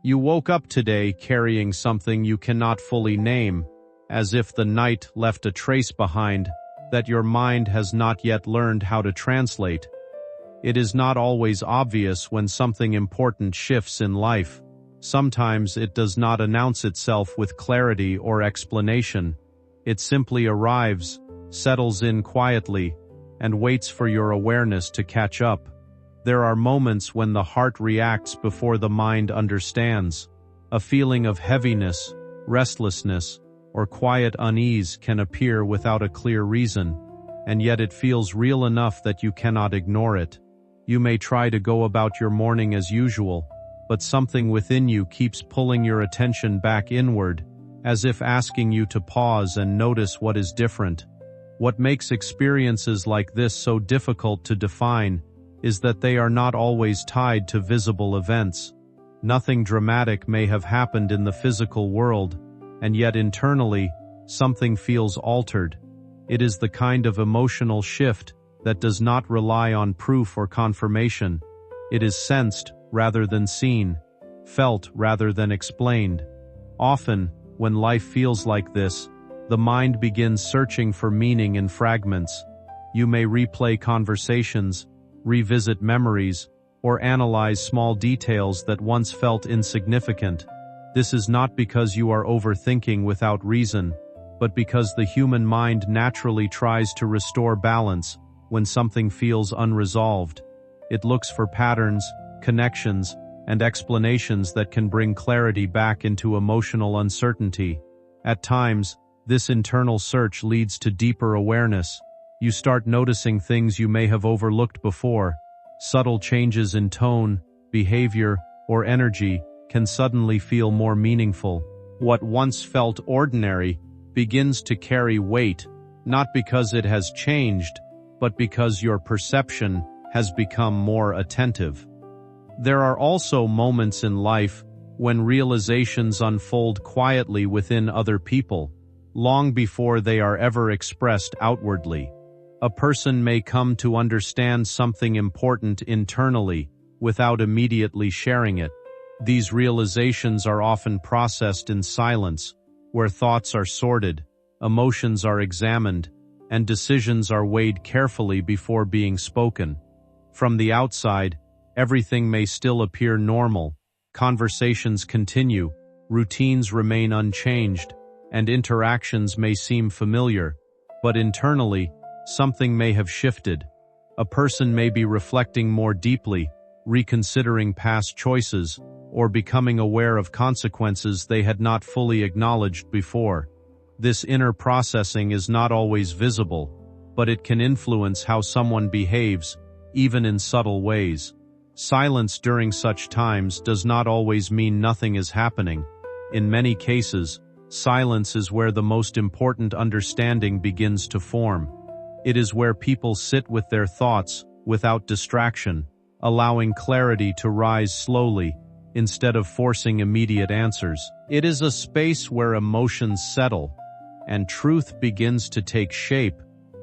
You woke up today carrying something you cannot fully name, as if the night left a trace behind that your mind has not yet learned how to translate. It is not always obvious when something important shifts in life. Sometimes it does not announce itself with clarity or explanation. It simply arrives, settles in quietly, and waits for your awareness to catch up. There are moments when the heart reacts before the mind understands. A feeling of heaviness, restlessness, or quiet unease can appear without a clear reason, and yet it feels real enough that you cannot ignore it. You may try to go about your morning as usual, but something within you keeps pulling your attention back inward, as if asking you to pause and notice what is different. What makes experiences like this so difficult to define is that they are not always tied to visible events. Nothing dramatic may have happened in the physical world, and yet internally, something feels altered. It is the kind of emotional shift that does not rely on proof or confirmation. It is sensed rather than seen, felt rather than explained. Often, when life feels like this, the mind begins searching for meaning in fragments. You may replay conversations, revisit memories, or analyze small details that once felt insignificant. This is not because you are overthinking without reason, but because the human mind naturally tries to restore balance when something feels unresolved. It looks for patterns, connections, and explanations that can bring clarity back into emotional uncertainty. At times, this internal search leads to deeper awareness. You start noticing things you may have overlooked before. Subtle changes in tone, behavior, or energy can suddenly feel more meaningful. What once felt ordinary begins to carry weight, not because it has changed, but because your perception has become more attentive. There are also moments in life when realizations unfold quietly within other people, long before they are ever expressed outwardly. A person may come to understand something important internally without immediately sharing it. These realizations are often processed in silence, where thoughts are sorted, emotions are examined, and decisions are weighed carefully before being spoken. From the outside, everything may still appear normal. Conversations continue, routines remain unchanged, and interactions may seem familiar, but internally, something may have shifted. A person may be reflecting more deeply, reconsidering past choices, or becoming aware of consequences they had not fully acknowledged before. This inner processing is not always visible, but it can influence how someone behaves, even in subtle ways. Silence during such times does not always mean nothing is happening. In many cases, silence is where the most important understanding begins to form. It is where people sit with their thoughts, without distraction, allowing clarity to rise slowly, instead of forcing immediate answers. It is a space where emotions settle, and truth begins to take shape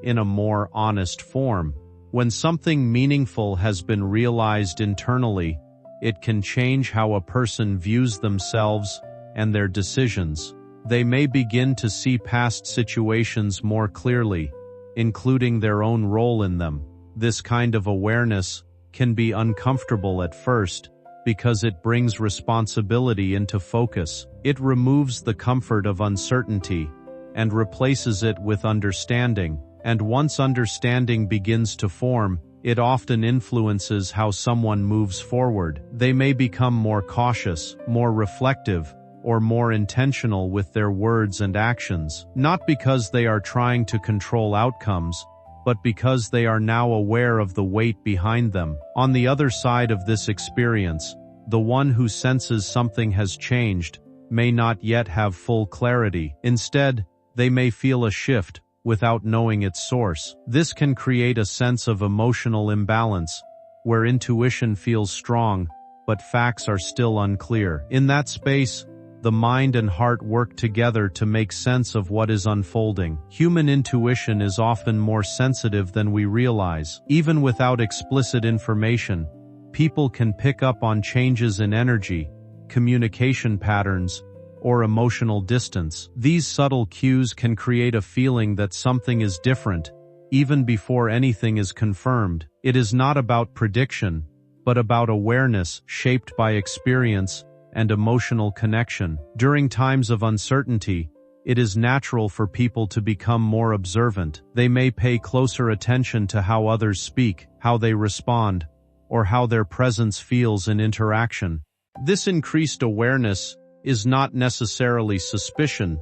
in a more honest form. When something meaningful has been realized internally, it can change how a person views themselves and their decisions. They may begin to see past situations more clearly, including their own role in them. This kind of awareness can be uncomfortable at first, because it brings responsibility into focus. It removes the comfort of uncertainty and replaces it with understanding. And once understanding begins to form, it often influences how someone moves forward. They may become more cautious, more reflective, or more intentional with their words and actions, not because they are trying to control outcomes, but because they are now aware of the weight behind them. On the other side of this experience, the one who senses something has changed may not yet have full clarity. Instead, they may feel a shift without knowing its source. This can create a sense of emotional imbalance, where intuition feels strong, but facts are still unclear. In that space, the mind and heart work together to make sense of what is unfolding. Human intuition is often more sensitive than we realize. Even without explicit information, people can pick up on changes in energy, communication patterns, or emotional distance. These subtle cues can create a feeling that something is different, even before anything is confirmed. It is not about prediction, but about awareness shaped by experience and emotional connection. During times of uncertainty, it is natural for people to become more observant. They may pay closer attention to how others speak, how they respond, or how their presence feels in interaction. This increased awareness is not necessarily suspicion.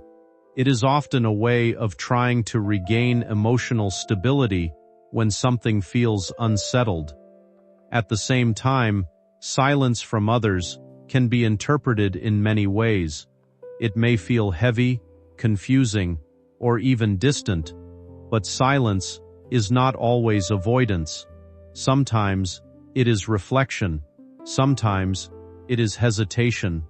It is often a way of trying to regain emotional stability when something feels unsettled. At the same time, silence from others can be interpreted in many ways. It may feel heavy, confusing, or even distant, but silence is not always avoidance. Sometimes it is reflection, sometimes it is hesitation,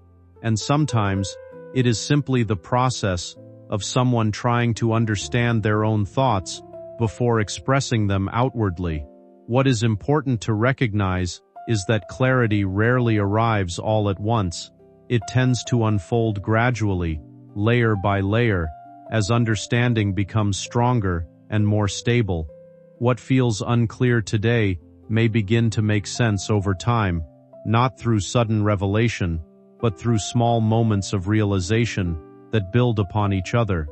and sometimes it is simply the process of someone trying to understand their own thoughts before expressing them outwardly. What is important to recognize is that clarity rarely arrives all at once. It tends to unfold gradually, layer by layer, as understanding becomes stronger and more stable. What feels unclear today may begin to make sense over time, not through sudden revelation, but through small moments of realization that build upon each other.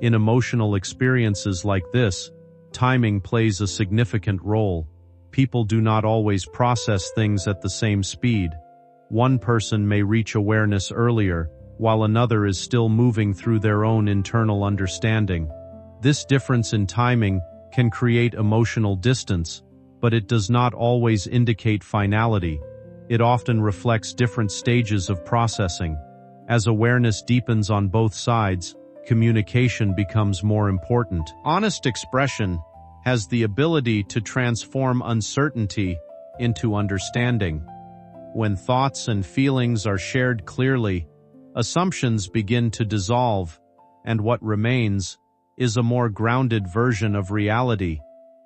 In emotional experiences like this, timing plays a significant role. People do not always process things at the same speed. One person may reach awareness earlier, while another is still moving through their own internal understanding. This difference in timing can create emotional distance, but it does not always indicate finality. It often reflects different stages of processing. As awareness deepens on both sides, communication becomes more important. Honest expression has the ability to transform uncertainty into understanding. When thoughts and feelings are shared clearly, assumptions begin to dissolve, and what remains is a more grounded version of reality.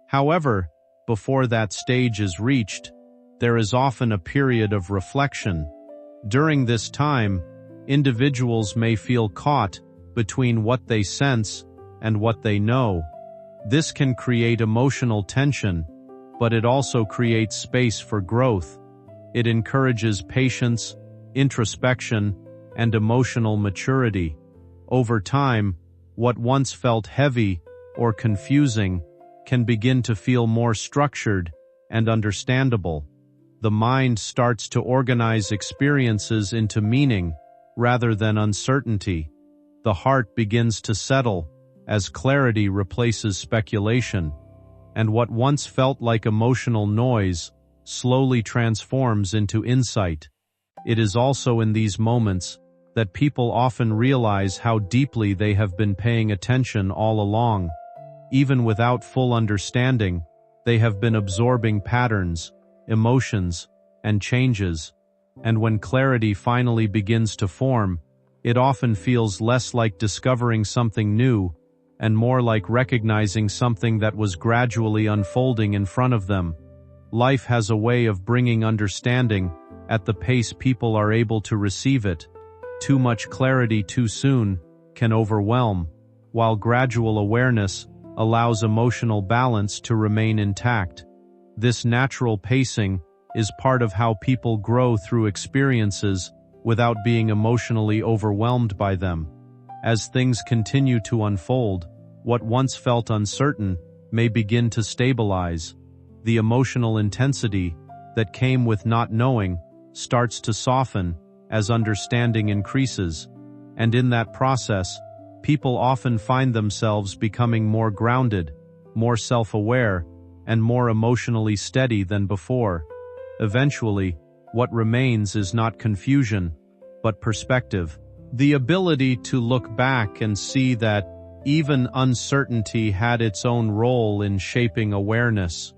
However, before that stage is reached, there is often a period of reflection. During this time, individuals may feel caught between what they sense and what they know. This can create emotional tension, but it also creates space for growth. It encourages patience, introspection, and emotional maturity. Over time, what once felt heavy or confusing can begin to feel more structured and understandable. The mind starts to organize experiences into meaning rather than uncertainty. The heart begins to settle as clarity replaces speculation, and what once felt like emotional noise slowly transforms into insight. It is also in these moments that people often realize how deeply they have been paying attention all along. Even without full understanding, they have been absorbing patterns, emotions, and changes, and when clarity finally begins to form, it often feels less like discovering something new and more like recognizing something that was gradually unfolding in front of them. Life has a way of bringing understanding at the pace people are able to receive it. Too much clarity too soon can overwhelm, while gradual awareness allows emotional balance to remain intact. This natural pacing is part of how people grow through experiences without being emotionally overwhelmed by them. As things continue to unfold, what once felt uncertain may begin to stabilize. The emotional intensity that came with not knowing starts to soften as understanding increases, and in that process, people often find themselves becoming more grounded, more self-aware, and more emotionally steady than before. Eventually, what remains is not confusion, but perspective. The ability to look back and see that even uncertainty had its own role in shaping awareness.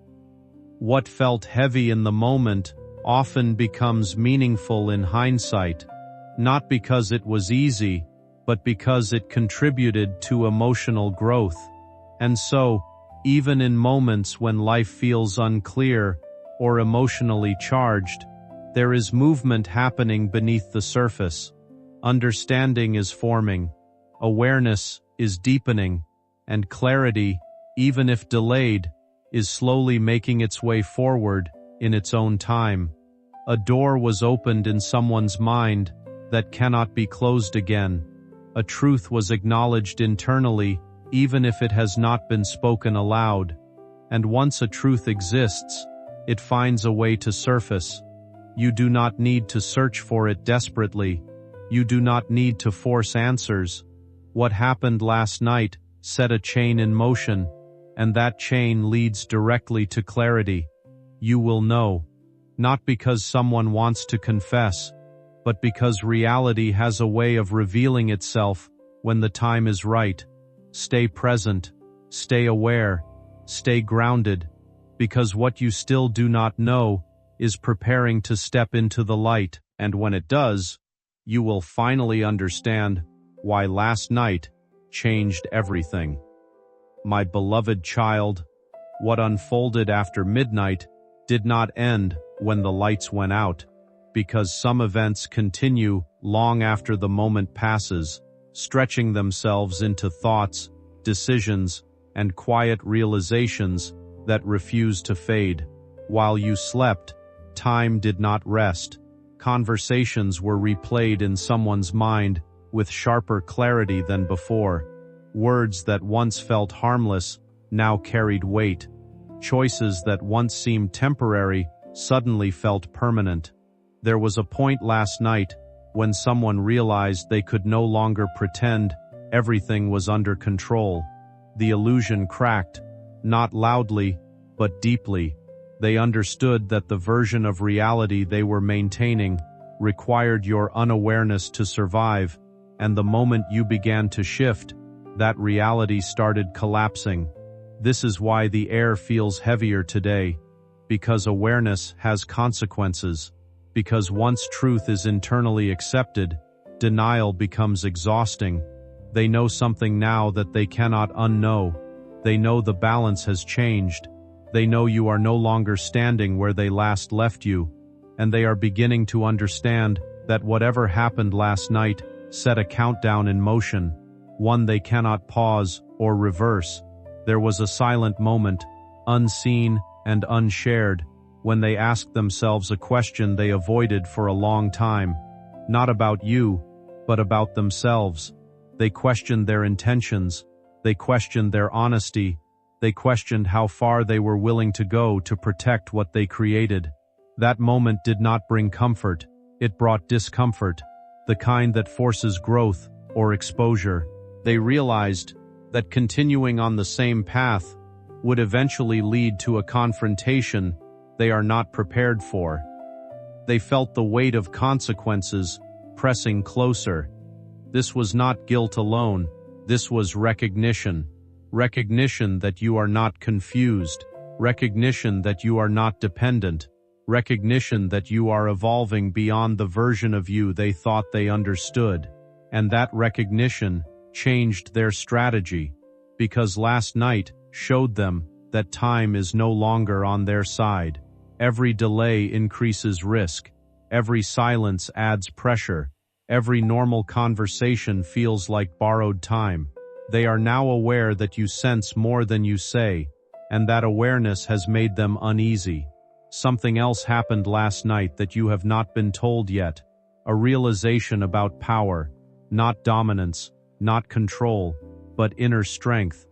What felt heavy in the moment often becomes meaningful in hindsight, not because it was easy, but because it contributed to emotional growth. And so, even in moments when life feels unclear or emotionally charged, There is movement happening beneath the surface. Understanding is forming. Awareness is deepening. And clarity, even if delayed, is slowly making its way forward in its own time. A door was opened in someone's mind that cannot be closed again. A truth was acknowledged internally, even if it has not been spoken aloud. And once a truth exists, it finds a way to surface. You do not need to search for it desperately. You do not need to force answers. What happened last night set a chain in motion, and that chain leads directly to clarity. You will know, not because someone wants to confess, but because reality has a way of revealing itself when the time is right. Stay present, stay aware, stay grounded, because what you still do not know is preparing to step into the light, and when it does, you will finally understand why last night changed everything. My beloved child, what unfolded after midnight did not end when the lights went out, because some events continue long after the moment passes, stretching themselves into thoughts, decisions, and quiet realizations that refuse to fade. While you slept, time did not rest. Conversations were replayed in someone's mind with sharper clarity than before. Words that once felt harmless now carried weight. Choices that once seemed temporary suddenly felt permanent. There was a point last night when someone realized they could no longer pretend everything was under control. The illusion cracked, not loudly, but deeply. They understood that the version of reality they were maintaining required your unawareness to survive, and the moment you began to shift, that reality started collapsing. This is why the air feels heavier today, because awareness has consequences. Because once truth is internally accepted, denial becomes exhausting. They know something now that they cannot unknow. They know the balance has changed. They know you are no longer standing where they last left you, and they are beginning to understand that whatever happened last night set a countdown in motion, one they cannot pause or reverse. There was a silent moment, unseen and unshared, when they asked themselves a question they avoided for a long time, not about you, but about themselves. They questioned their intentions. They questioned their honesty. They questioned how far they were willing to go to protect what they created. That moment did not bring comfort. It brought discomfort, the kind that forces growth or exposure. They realized that continuing on the same path would eventually lead to a confrontation they are not prepared for. They felt the weight of consequences pressing closer. This was not guilt alone. This was recognition. Recognition that you are not confused. Recognition that you are not dependent. Recognition that you are evolving beyond the version of you they thought they understood. And that recognition changed their strategy, because last night showed them that time is no longer on their side. Every delay increases risk. Every silence adds pressure. Every normal conversation feels like borrowed time. They are now aware that you sense more than you say, and that awareness has made them uneasy. Something else happened last night that you have not been told yet. A realization about power, not dominance, not control, but inner strength.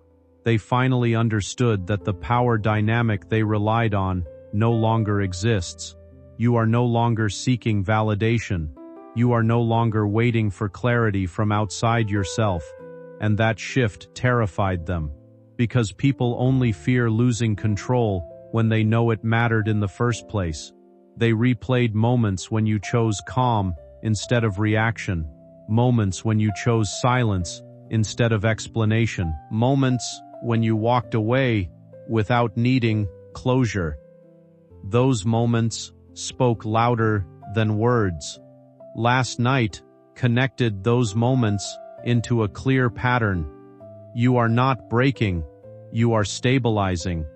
They finally understood that the power dynamic they relied on no longer exists. You are no longer seeking validation. You are no longer waiting for clarity from outside yourself. And that shift terrified them, because people only fear losing control when they know it mattered in the first place. They replayed moments when you chose calm instead of reaction, moments when you chose silence instead of explanation, moments when you walked away without needing closure. Those moments spoke louder than words. Last night connected those moments into a clear pattern. You are not breaking, you are stabilizing.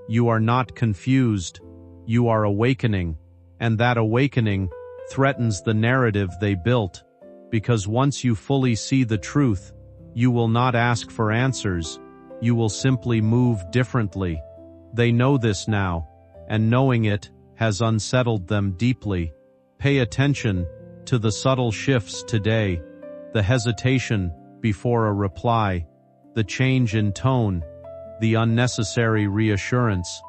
You are not confused, you are awakening. And that awakening threatens the narrative they built, because once you fully see the truth, you will not ask for answers, you will simply move differently. They know this now, and knowing it has unsettled them deeply. Pay attention to the subtle shifts today, the hesitation before a reply, the change in tone, the unnecessary reassurance.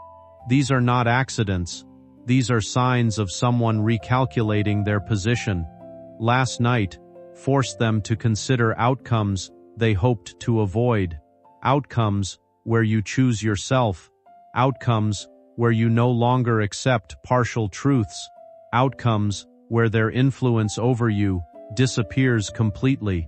These are not accidents. These are signs of someone recalculating their position. Last night forced them to consider outcomes they hoped to avoid. Outcomes where you choose yourself. Outcomes where you no longer accept partial truths. Outcomes where their influence over you disappears completely.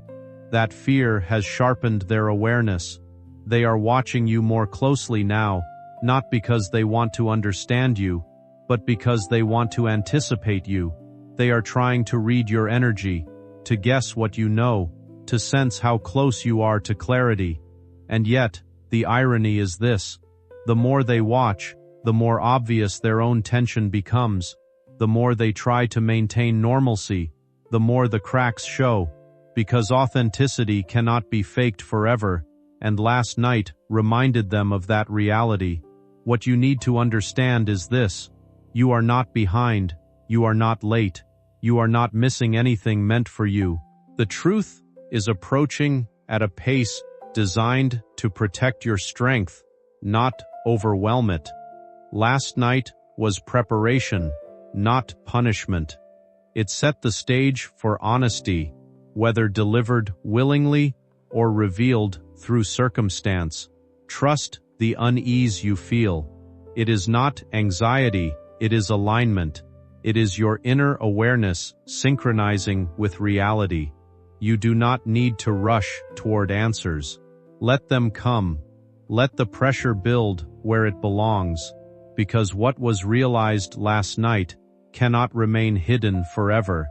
That fear has sharpened their awareness. They are watching you more closely now, not because they want to understand you, but because they want to anticipate you. They are trying to read your energy, to guess what you know, to sense how close you are to clarity. And yet, the irony is this: the more they watch, the more obvious their own tension becomes. The more they try to maintain normalcy, the more the cracks show, because authenticity cannot be faked forever, and last night reminded them of that reality. What you need to understand is this: you are not behind, you are not late, you are not missing anything meant for you. The truth is approaching at a pace designed to protect your strength, not overwhelm it. Last night was preparation, not punishment. It set the stage for honesty, whether delivered willingly or revealed through circumstance. Trust the unease you feel. It is not anxiety, it is alignment. It is your inner awareness synchronizing with reality. You do not need to rush toward answers. Let them come. Let the pressure build where it belongs, because what was realized last night cannot remain hidden forever.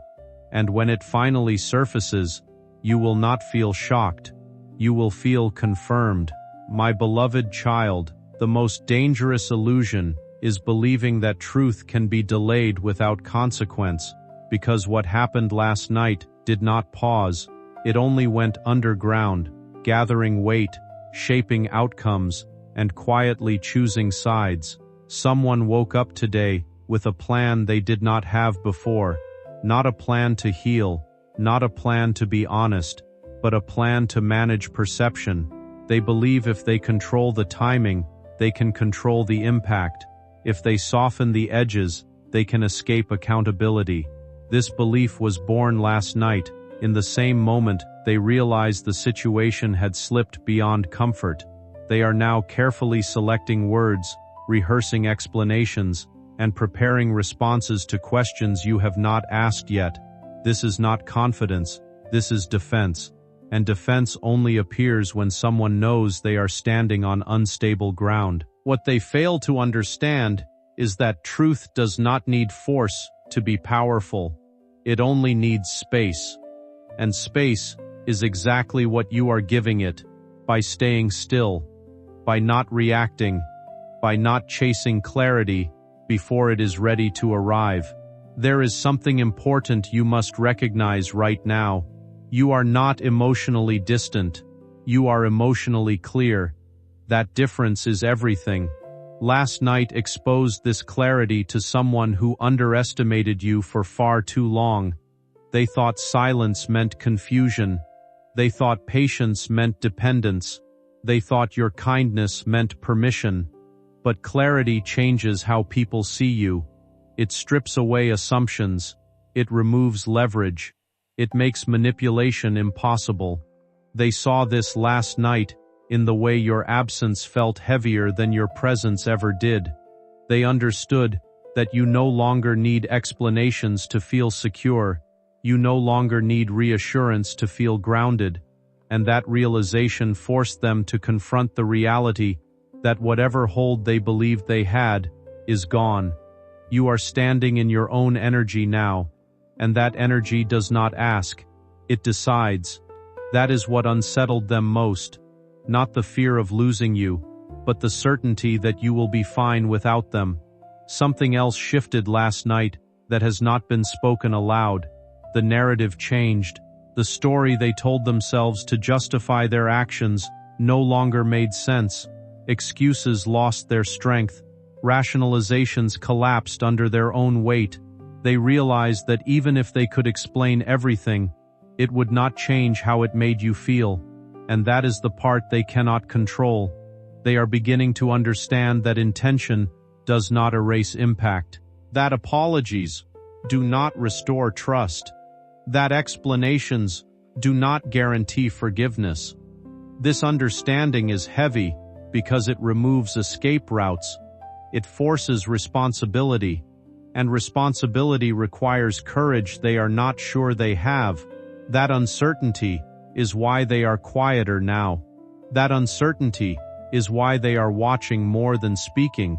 And when it finally surfaces, you will not feel shocked. You will feel confirmed. My beloved child, the most dangerous illusion is believing that truth can be delayed without consequence, because what happened last night did not pause. It only went underground, gathering weight, shaping outcomes, and quietly choosing sides. Someone woke up today with a plan they did not have before. Not a plan to heal, not a plan to be honest, but a plan to manage perception. They believe if they control the timing, they can control the impact. If they soften the edges, they can escape accountability. This belief was born last night, in the same moment they realized the situation had slipped beyond comfort. They are now carefully selecting words, rehearsing explanations, and preparing responses to questions you have not asked yet. This is not confidence, this is defense. And defense only appears when someone knows they are standing on unstable ground. What they fail to understand is that truth does not need force to be powerful. It only needs space. And space is exactly what you are giving it, by staying still, by not reacting, by not chasing clarity before it is ready to arrive. There is something important you must recognize right now. You are not emotionally distant. You are emotionally clear. That difference is everything. Last night exposed this clarity to someone who underestimated you for far too long. They thought silence meant confusion. They thought patience meant dependence. They thought your kindness meant permission. But clarity changes how people see you. It strips away assumptions. It removes leverage. It makes manipulation impossible. They saw this last night in the way your absence felt heavier than your presence ever did. They understood that you no longer need explanations to feel secure. You no longer need reassurance to feel grounded. And that realization forced them to confront the reality that whatever hold they believed they had is gone. You are standing in your own energy now, and that energy does not ask, it decides. That is what unsettled them most. Not the fear of losing you, but the certainty that you will be fine without them. Something else shifted last night that has not been spoken aloud. The narrative changed. The story they told themselves to justify their actions no longer made sense. Excuses lost their strength. Rationalizations collapsed under their own weight. They realized that even if they could explain everything, it would not change how it made you feel. And that is the part they cannot control. They are beginning to understand that intention does not erase impact, that apologies do not restore trust, that explanations do not guarantee forgiveness. This understanding is heavy because it removes escape routes. It forces responsibility, and responsibility requires courage they are not sure they have. That uncertainty is why they are quieter now. That uncertainty is why they are watching more than speaking,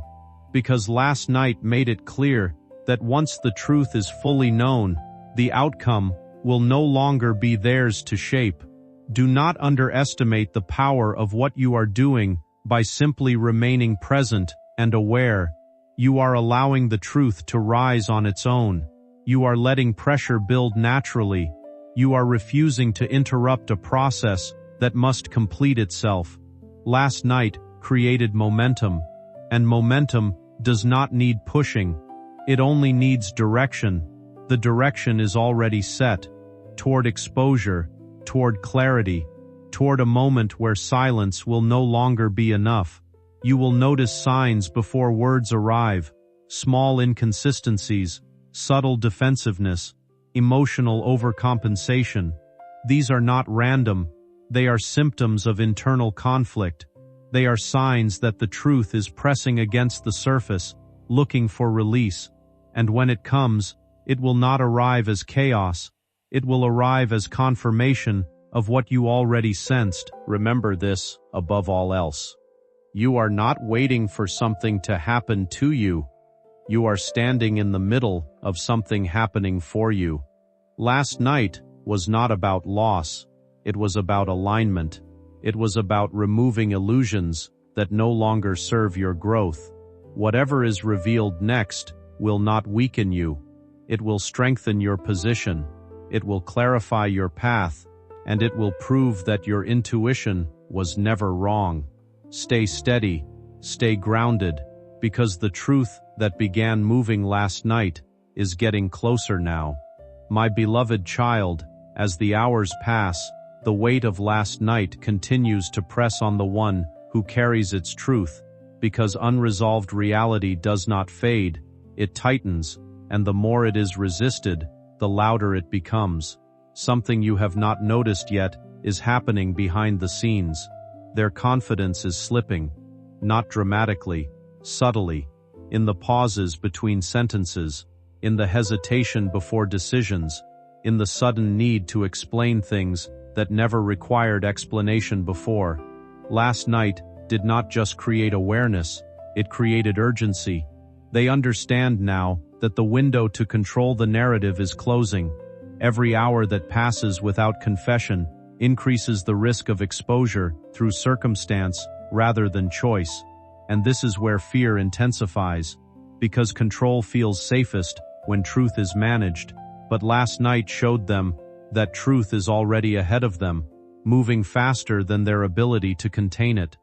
because last night made it clear that once the truth is fully known, the outcome will no longer be theirs to shape. Do not underestimate the power of what you are doing by simply remaining present and aware. You are allowing the truth to rise on its own. You are letting pressure build naturally. You are refusing to interrupt a process that must complete itself. Last night created momentum, and momentum does not need pushing. It only needs direction. The direction is already set, toward exposure, toward clarity, toward a moment where silence will no longer be enough. You will notice signs before words arrive, small inconsistencies, subtle defensiveness, emotional overcompensation. These are not random. They are symptoms of internal conflict. They are signs that the truth is pressing against the surface, looking for release. And when it comes, it will not arrive as chaos. It will arrive as confirmation of what you already sensed. Remember this above all else. You are not waiting for something to happen to you. You are standing in the middle of something happening for you. Last night was not about loss. It was about alignment. It was about removing illusions that no longer serve your growth. Whatever is revealed next will not weaken you. It will strengthen your position. It will clarify your path, and it will prove that your intuition was never wrong. Stay steady, stay grounded, because the truth that began moving last night is getting closer now. My beloved child, as the hours pass, the weight of last night continues to press on the one who carries its truth, because unresolved reality does not fade, it tightens, and the more it is resisted, the louder it becomes. Something you have not noticed yet is happening behind the scenes. Their confidence is slipping, not dramatically, subtly, in the pauses between sentences, in the hesitation before decisions, in the sudden need to explain things that never required explanation before. Last night did not just create awareness, it created urgency. They understand now that the window to control the narrative is closing. Every hour that passes without confession increases the risk of exposure through circumstance rather than choice. And this is where fear intensifies, because control feels safest when truth is managed. But last night showed them that truth is already ahead of them, moving faster than their ability to contain it.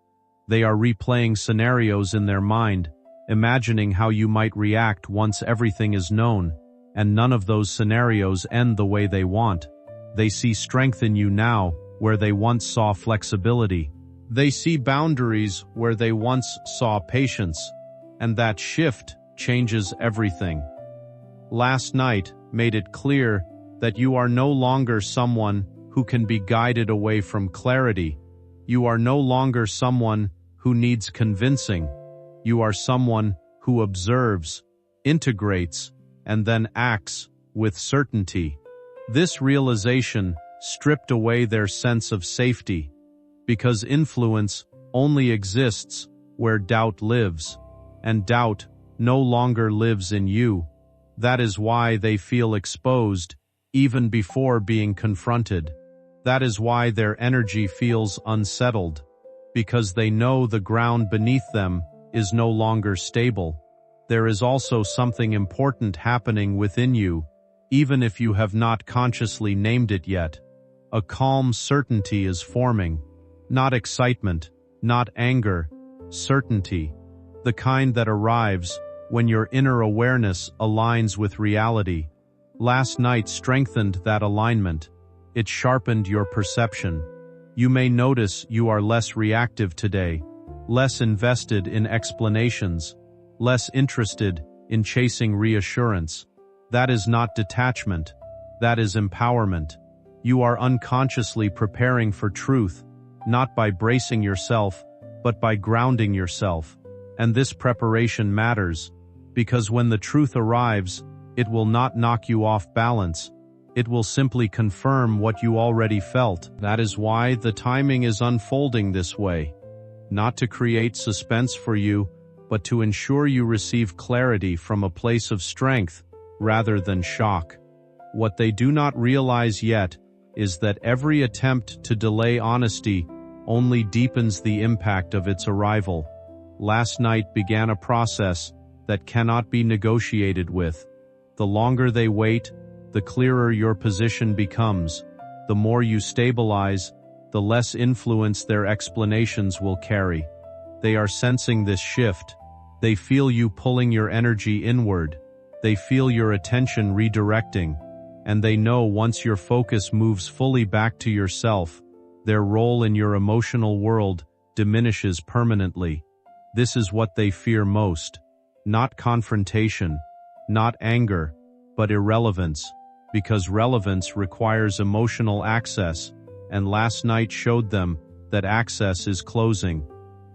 They are replaying scenarios in their mind, imagining how you might react once everything is known, and none of those scenarios end the way they want. They see strength in you now where they once saw flexibility. They see boundaries where they once saw patience, and that shift changes everything. Last night made it clear that you are no longer someone who can be guided away from clarity. You are no longer someone who needs convincing. You are someone who observes, integrates, and then acts with certainty. This realization stripped away their sense of safety, because influence only exists where doubt lives, and doubt no longer lives in you. That is why they feel exposed even before being confronted. That is why their energy feels unsettled, because they know the ground beneath them is no longer stable. there is also something important happening within you, even if you have not consciously named it yet. A calm certainty is forming. Not excitement, not anger, certainty. The kind that arrives when your inner awareness aligns with reality. Last night strengthened that alignment. It sharpened your perception. You may notice you are less reactive today, less invested in explanations, less interested in chasing reassurance. That is not detachment. That is empowerment. You are unconsciously preparing for truth, not by bracing yourself, but by grounding yourself. And this preparation matters, because when the truth arrives, it will not knock you off balance. It will simply confirm what you already felt. That is why the timing is unfolding this way. Not to create suspense for you, but to ensure you receive clarity from a place of strength rather than shock. What they do not realize yet is that every attempt to delay honesty only deepens the impact of its arrival. Last night began a process that cannot be negotiated with. The longer they wait, the clearer your position becomes. The more you stabilize, the less influence their explanations will carry. They are sensing this shift. They feel you pulling your energy inward. They feel your attention redirecting. And they know once your focus moves fully back to yourself, their role in your emotional world diminishes permanently. This is what they fear most. Not confrontation, not anger, but irrelevance, because relevance requires emotional access, and last night showed them that access is closing.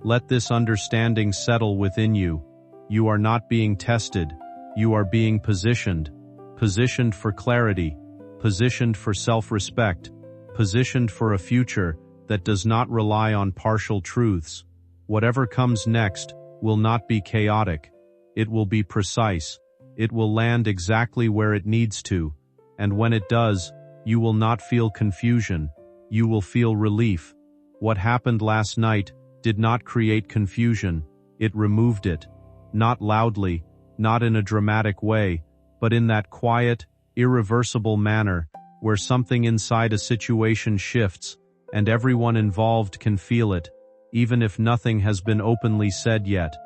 Let this understanding settle within you. You are not being tested. You are being positioned. Positioned for clarity, positioned for self-respect, positioned for a future that does not rely on partial truths. Whatever comes next will not be chaotic. It will be precise. It will land exactly where it needs to. And when it does, you will not feel confusion. You will feel relief. What happened last night did not create confusion. It removed it. Not loudly, not in a dramatic way, but in that quiet, irreversible manner where something inside a situation shifts and everyone involved can feel it, even if nothing has been openly said yet.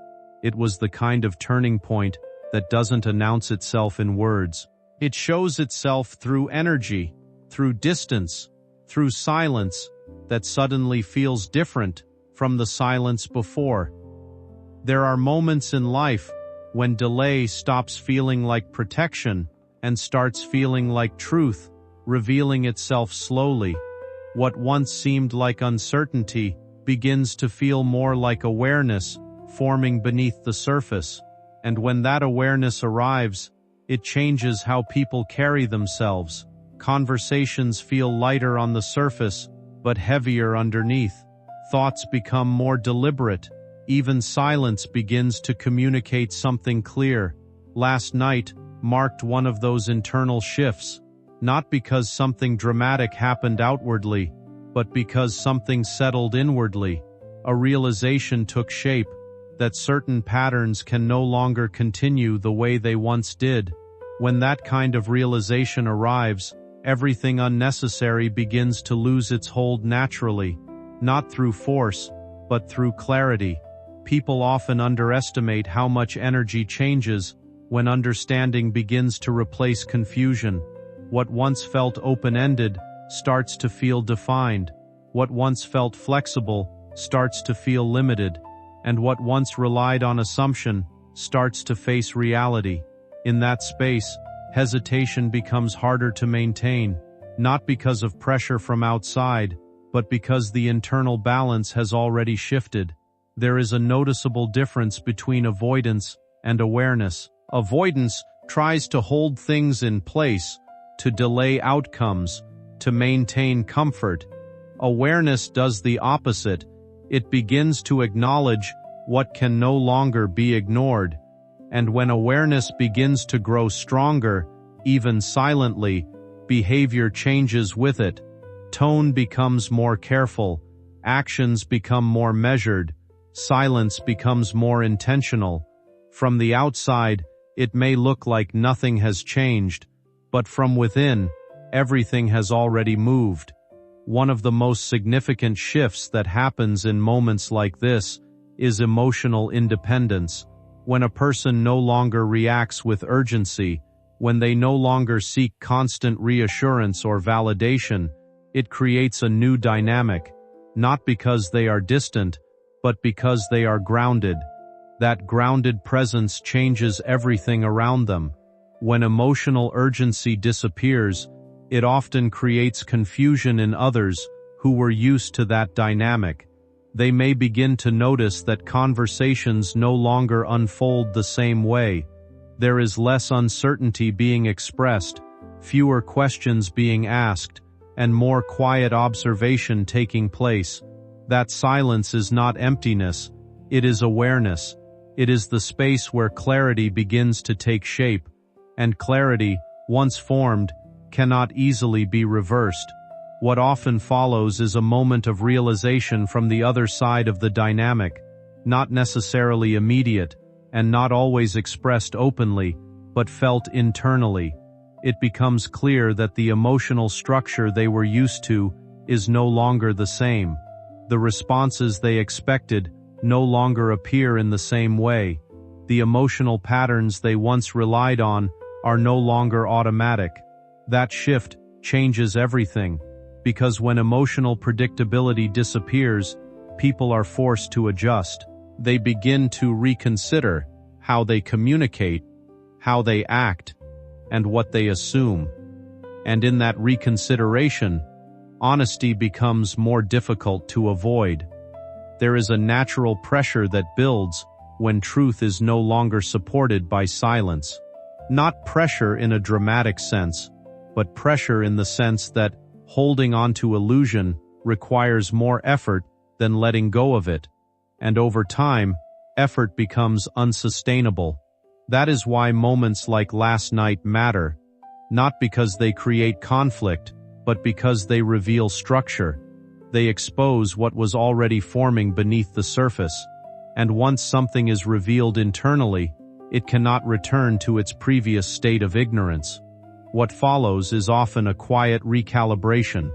It was the kind of turning point that doesn't announce itself in words. It shows itself through energy, through distance, through silence that suddenly feels different from the silence before. There are moments in life when delay stops feeling like protection and starts feeling like truth, revealing itself slowly. What once seemed like uncertainty begins to feel more like awareness forming beneath the surface. And when that awareness arrives, it changes how people carry themselves. Conversations feel lighter on the surface, but heavier underneath. Thoughts become more deliberate. Even silence begins to communicate something clear. Last night marked one of those internal shifts, not because something dramatic happened outwardly, but because something settled inwardly. A realization took shape that certain patterns can no longer continue the way they once did. When that kind of realization arrives, everything unnecessary begins to lose its hold naturally, not through force, but through clarity. People often underestimate how much energy changes when understanding begins to replace confusion. What once felt open-ended starts to feel defined. What once felt flexible starts to feel limited. And what once relied on assumption starts to face reality. In that space, hesitation becomes harder to maintain, not because of pressure from outside, but because the internal balance has already shifted. There is a noticeable difference between avoidance and awareness. Avoidance tries to hold things in place, to delay outcomes, to maintain comfort. Awareness does the opposite. It begins to acknowledge what can no longer be ignored. And when awareness begins to grow stronger, even silently, behavior changes with it. Tone becomes more careful, actions become more measured, silence becomes more intentional. From the outside, it may look like nothing has changed, but from within, everything has already moved. One of the most significant shifts that happens in moments like this is emotional independence. When a person no longer reacts with urgency, when they no longer seek constant reassurance or validation, it creates a new dynamic, not because they are distant, but because they are grounded. That grounded presence changes everything around them. When emotional urgency disappears, it often creates confusion in others who were used to that dynamic. They may begin to notice that conversations no longer unfold the same way. There is less uncertainty being expressed, fewer questions being asked, and more quiet observation taking place. That silence is not emptiness, it is awareness. It is the space where clarity begins to take shape, and clarity, once formed, cannot easily be reversed. What often follows is a moment of realization from the other side of the dynamic, not necessarily immediate, and not always expressed openly, but felt internally. It becomes clear that the emotional structure they were used to is no longer the same. The responses they expected no longer appear in the same way. The emotional patterns they once relied on are no longer automatic. That shift changes everything, because when emotional predictability disappears, people are forced to adjust. They begin to reconsider how they communicate, how they act, and what they assume. And in that reconsideration, honesty becomes more difficult to avoid. There is a natural pressure that builds when truth is no longer supported by silence. Not pressure in a dramatic sense, but pressure in the sense that holding on to illusion requires more effort than letting go of it. And over time, effort becomes unsustainable. That is why moments like last night matter, not because they create conflict, but because they reveal structure. They expose what was already forming beneath the surface, and once something is revealed internally, it cannot return to its previous state of ignorance. What follows is often a quiet recalibration.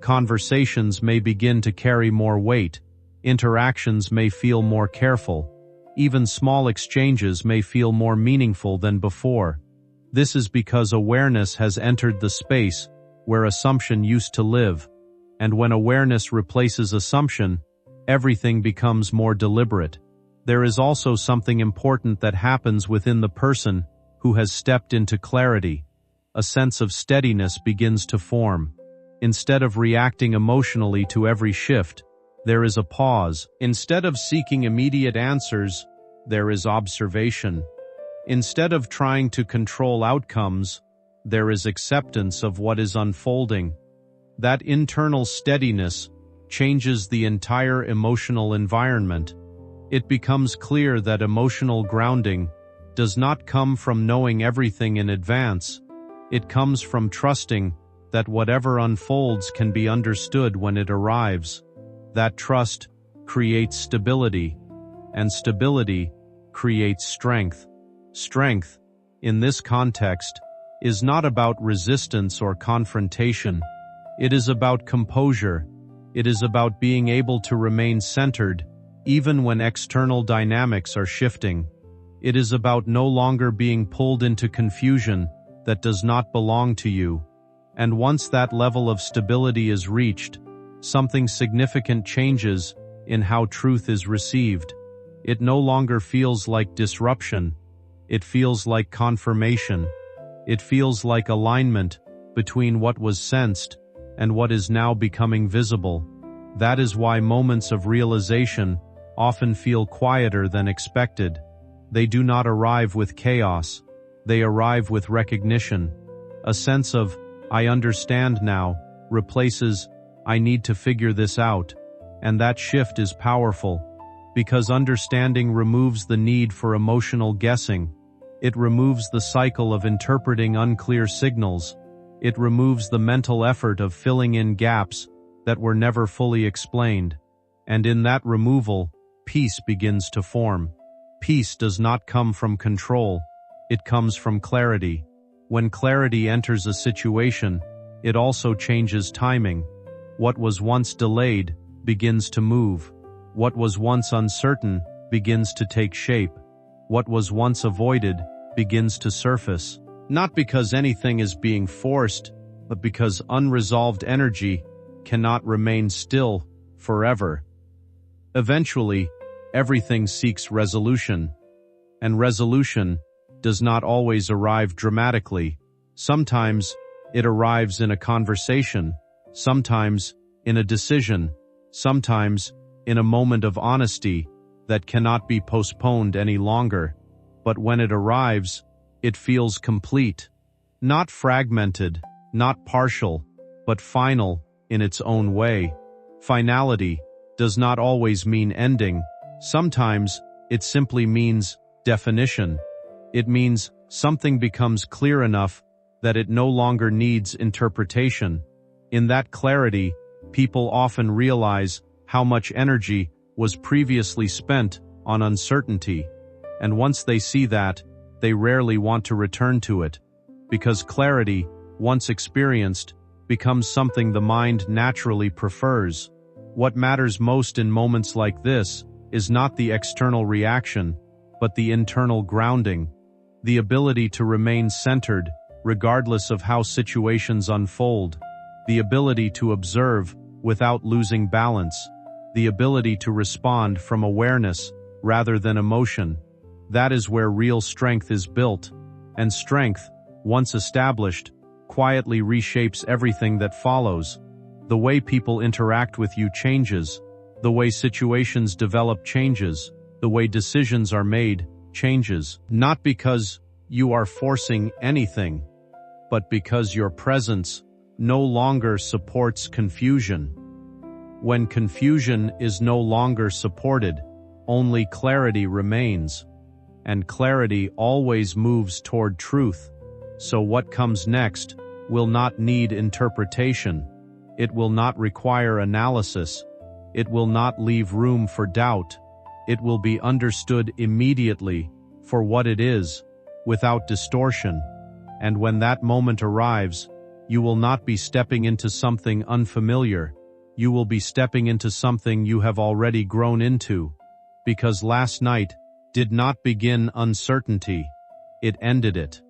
Conversations may begin to carry more weight, interactions may feel more careful, even small exchanges may feel more meaningful than before. This is because awareness has entered the space where assumption used to live. And when awareness replaces assumption, everything becomes more deliberate. There is also something important that happens within the person who has stepped into clarity. A sense of steadiness begins to form. Instead of reacting emotionally to every shift, there is a pause. Instead of seeking immediate answers, there is observation. Instead of trying to control outcomes, there is acceptance of what is unfolding. That internal steadiness changes the entire emotional environment. It becomes clear that emotional grounding does not come from knowing everything in advance. It comes from trusting that whatever unfolds can be understood when it arrives. That trust creates stability, and stability creates strength. Strength, in this context, is not about resistance or confrontation. It is about composure. It is about being able to remain centered, even when external dynamics are shifting. It is about no longer being pulled into confusion that does not belong to you. And once that level of stability is reached, something significant changes in how truth is received. It no longer feels like disruption. It feels like confirmation. It feels like alignment between what was sensed and what is now becoming visible. That is why moments of realization often feel quieter than expected. They do not arrive with chaos. They arrive with recognition. A sense of, I understand now, replaces, I need to figure this out. And that shift is powerful, because understanding removes the need for emotional guessing. It removes the cycle of interpreting unclear signals. It removes the mental effort of filling in gaps that were never fully explained. And in that removal, peace begins to form. Peace does not come from control, it comes from clarity. When clarity enters a situation, it also changes timing. What was once delayed begins to move. What was once uncertain begins to take shape. What was once avoided begins to surface. Not because anything is being forced, but because unresolved energy cannot remain still forever. Eventually, everything seeks resolution, and resolution does not always arrive dramatically. Sometimes it arrives in a conversation, sometimes in a decision, sometimes in a moment of honesty that cannot be postponed any longer. But when it arrives, it feels complete, not fragmented, not partial, but final in its own way. Finality does not always mean ending. Sometimes it simply means definition. It means something becomes clear enough that it no longer needs interpretation. In that clarity, people often realize how much energy was previously spent on uncertainty. And once they see that, they rarely want to return to it, because clarity, once experienced, becomes something the mind naturally prefers. What matters most in moments like this is not the external reaction, but the internal grounding, the ability to remain centered regardless of how situations unfold, the ability to observe without losing balance, the ability to respond from awareness rather than emotion. That is where real strength is built, and strength, once established, quietly reshapes everything that follows. The way people interact with you changes, the way situations develop changes, the way decisions are made changes, not because you are forcing anything, but because your presence no longer supports confusion. When confusion is no longer supported, only clarity remains, and clarity always moves toward truth. So what comes next will not need interpretation. It will not require analysis. It will not leave room for doubt. It will be understood immediately for what it is, without distortion. And when that moment arrives, you will not be stepping into something unfamiliar. You will be stepping into something you have already grown into. Because last night did not begin uncertainty. It ended it.